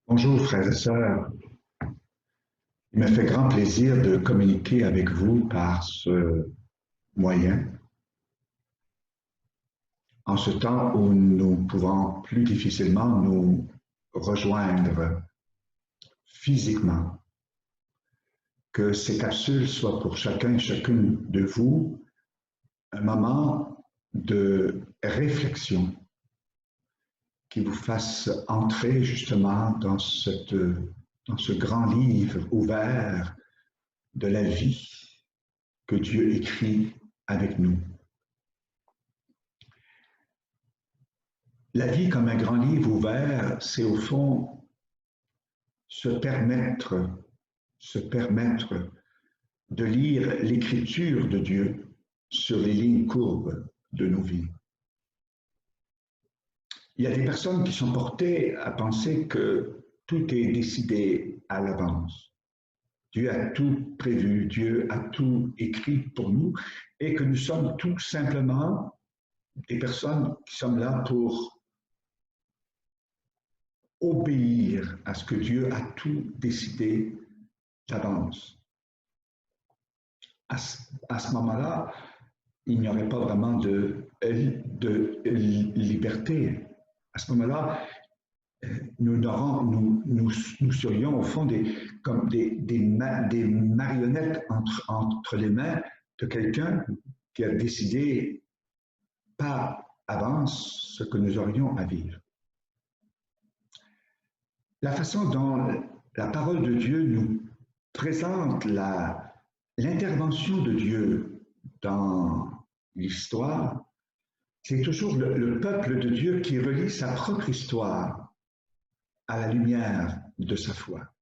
Bonjour frères et sœurs, il me fait grand plaisir de communiquer avec vous par ce moyen, en ce temps où nous pouvons plus difficilement nous rejoindre physiquement. Que ces capsules soient pour chacun et chacune de vous un moment de réflexion qui vous fasse entrer justement dans ce grand livre ouvert de la vie que Dieu écrit avec nous. La vie comme un grand livre ouvert, c'est au fond se permettre de lire l'écriture de Dieu sur les lignes courbes de nos vies. Il y a des personnes qui sont portées à penser que tout est décidé à l'avance. Dieu a tout prévu, Dieu a tout écrit pour nous et que nous sommes tout simplement des personnes qui sommes là pour obéir à ce que Dieu a tout décidé d'avance. À ce moment-là, il n'y aurait pas vraiment de liberté. À ce moment-là, nous serions au fond comme des marionnettes entre les mains de quelqu'un qui a décidé par avance ce que nous aurions à vivre. La façon dont la parole de Dieu nous présente l'intervention de Dieu dans l'histoire, c'est toujours le peuple de Dieu qui relie sa propre histoire à la lumière de sa foi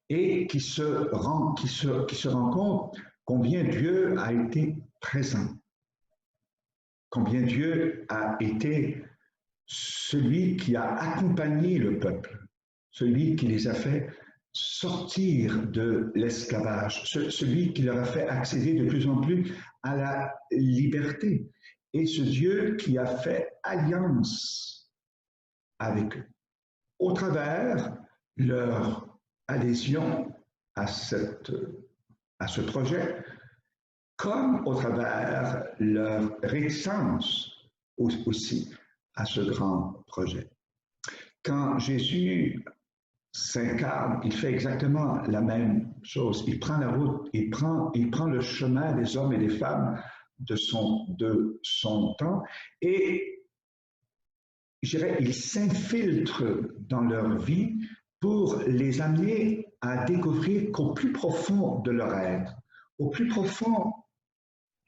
et qui se rend compte combien Dieu a été présent, combien Dieu a été celui qui a accompagné le peuple, celui qui les a fait sortir de l'esclavage, celui qui leur a fait accéder de plus en plus à la liberté, et ce Dieu qui a fait alliance avec eux au travers leur adhésion à ce projet, comme au travers leur réticence aussi à ce grand projet. Quand Jésus s'incarne, il fait exactement la même chose. Il prend la route, il prend le chemin des hommes et des femmes de son temps et je dirais, il s'infiltre dans leur vie pour les amener à découvrir qu'au plus profond de leur être, au plus profond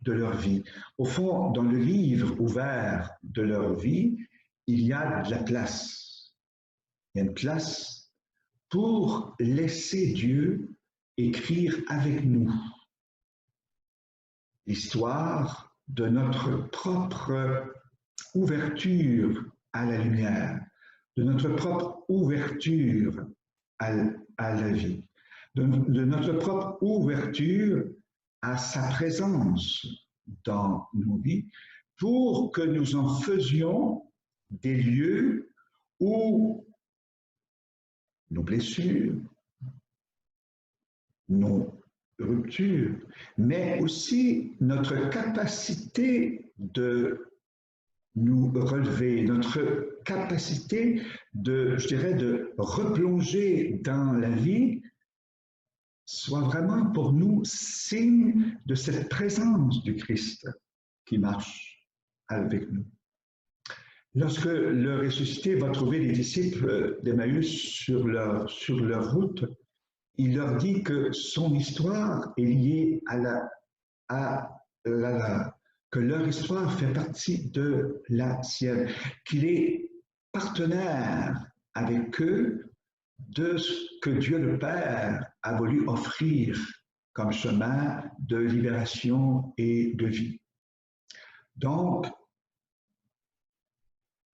de leur vie, au fond, dans le livre ouvert de leur vie, il y a de la place. Il y a une place pour laisser Dieu écrire avec nous l'histoire de notre propre ouverture à la lumière, de notre propre ouverture à la vie, de notre propre ouverture à sa présence dans nos vies, pour que nous en faisions des lieux où nos blessures, nos ruptures, mais aussi notre capacité de nous relever, notre capacité je dirais, de replonger dans la vie, soit vraiment pour nous signe de cette présence du Christ qui marche avec nous. Lorsque le ressuscité va trouver les disciples d'Emmaüs sur leur route, il leur dit que son histoire est liée que leur histoire fait partie de la sienne, qu'il est partenaire avec eux de ce que Dieu le Père a voulu offrir comme chemin de libération et de vie. Donc,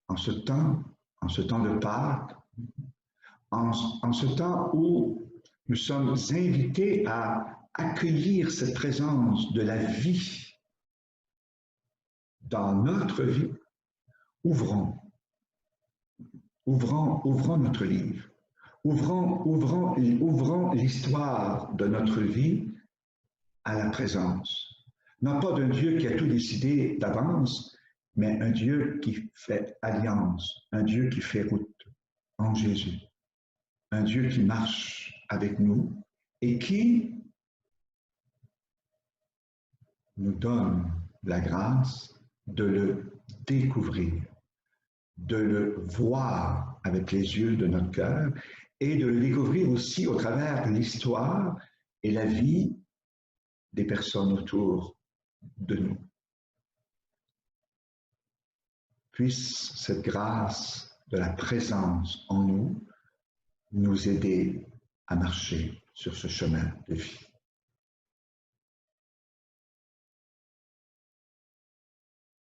en ce temps de Pâques, en ce temps où nous sommes invités à accueillir cette présence de la vie dans notre vie, ouvrons ouvrons notre livre, ouvrons l'histoire de notre vie à la présence. Non pas d'un Dieu qui a tout décidé d'avance, mais un Dieu qui fait alliance, un Dieu qui fait route en Jésus, un Dieu qui marche avec nous et qui nous donne la grâce de le découvrir, de le voir avec les yeux de notre cœur et de le découvrir aussi au travers l'histoire et la vie des personnes autour de nous. Puisse cette grâce de la présence en nous nous aider à marcher sur ce chemin de vie.